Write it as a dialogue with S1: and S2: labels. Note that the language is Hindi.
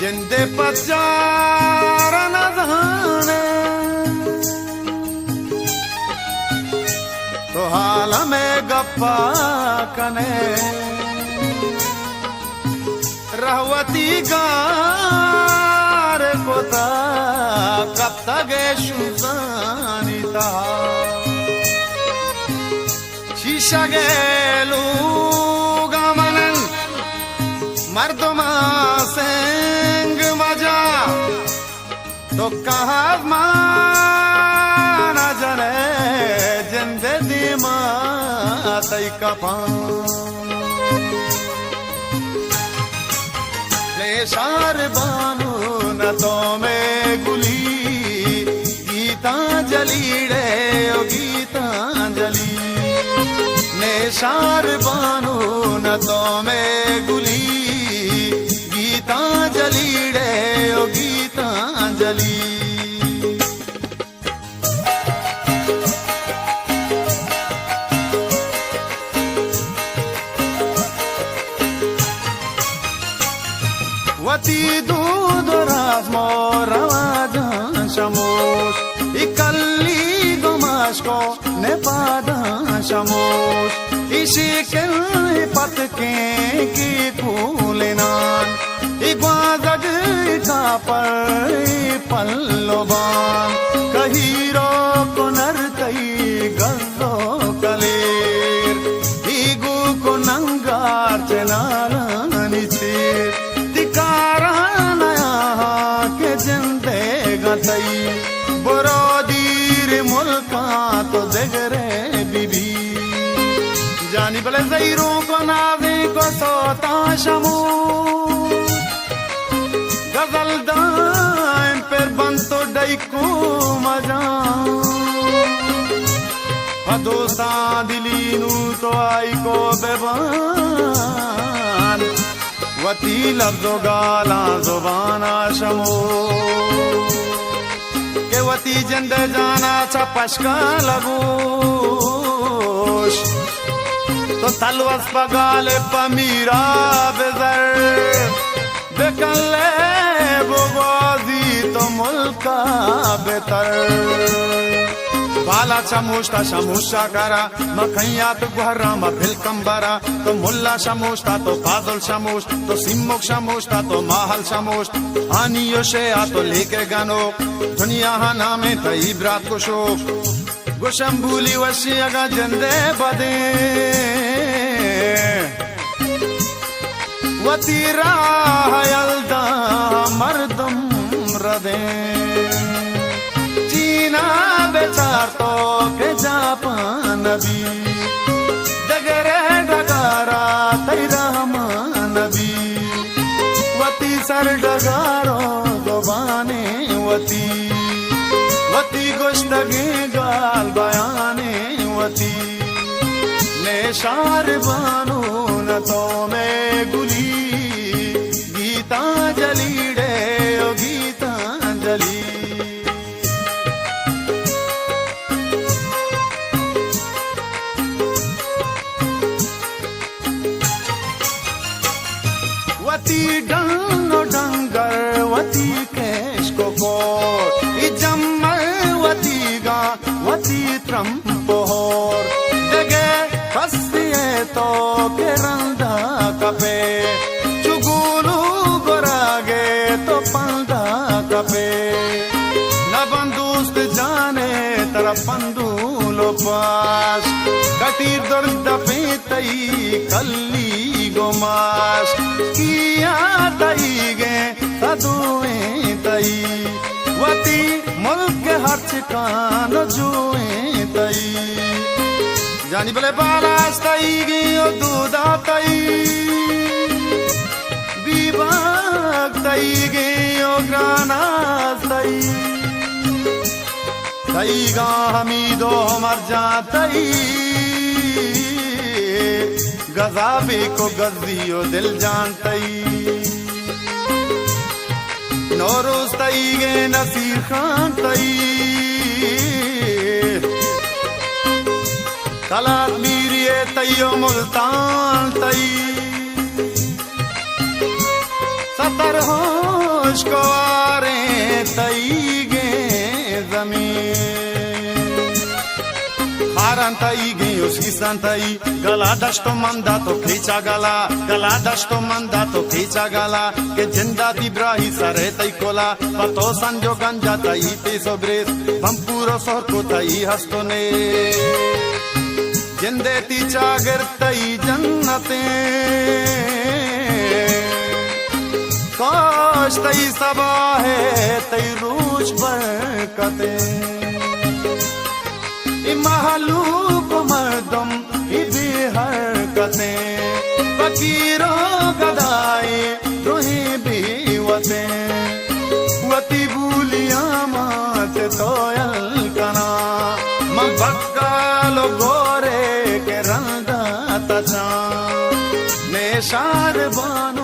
S1: जिंदे पचार न जाने तो हाल में गप्पा कने रहवती गार कोता कब तक शुजानिता शीशा गेलू गमनन मर्दमा सेंग मजा तो कहा माना जने जिंदे दीमा तई कपा शार बानू न तो में गुली गीतांजलि रे ओ गीतांजलि नेशार बानू न तो में गुली गीतांजलि रे ओ गीतांजलि वती दूध राज मोरवाजा शमोश इकल्ली गुमाश को ने पादा शमोश इसी के पत के की फूलनान इग्वाजग का पर पल्लोबान कहीरो को नरतई गल्लो कलेर इगु को नंगार चनालानी चेर बरोदीर मुल्का तो जगरे बीबी जानी भले ज़हीरों को नावे को सोता शमू गजल दाएं पर बंद तो डई को मजा दोस्ता दिली नू तो आई को बेबान वती लफ्ज़ो गाला ज़ुबाना शमू वती जिंद जाना चपशका लगूश तो तलवस पगाले पमीरा बेजर बेकले बुगोजी तो मुल्का बेतर बाला शमूश्ता शमूशा करा मखैया तो गुहरा मभिल कंबरा तो मुल्ला शमूश्ता तो फाजुल शमूश तो सिम्मुख शमूश्ता तो माहल शमूश आनियो शे आ तो लेके गानो दुनिया नामे तई ब्रात को शोक गुशम भूली वशी अगा जंदे बदे वती राहयल्दा मर्दम रदे चीना बेचार तो के जापान भी डगरे डगारा तई रहमान भी वती सर डगारो दोबाने वती वती गुश्तगी गाल बयाने वती नेशार बानू न तो में गुली गीतांजलि रे ओ गीतांजलि वती डंगो डंगर वती केश को कोट इजम्मर वती गा वती त्रंपोर जगे फसिए तो के रंदा कपे चुगुलू गोरागे तो पंदा कपे न बंदूस्त जाने तरफ बंदूलो पास कटी दर्द पे तई कल्ली गोमास किया तई गे सदुए तई वती मुल्क हर ठिकान जुए तई जानी भले बालास तई गे ओ दूधा तई बीबाग तई गे ओ ग्रानास तई तई गा हमीदो मर जा तई गजाबे को गजियो दिल जानतई नौरोज तई गे नसीर खान तई तलात मीरी ये तैयो मुल्तान तई सतर होश को आरे तई गे जमीन हारन तई गे उसकी संतई गला दस्तो मंदा तो खींचा गला दस्तो मंदा तो खींचा गला के जिंदा दिब्राही सरे तई कोला पतो संजो गंजा तई ते सोब्रेस बंपूरो सोर को तई हस्तो ने जिंदे ती चागर तई जन्नते काश तई सबा है तई रूज बरकते महलूक मर्दम भी हरकते फकीरों गदाए रोही भी वती भूलिया मात तोयल कना मबक्कालो गोरे के रंगा तचा नेशार बानो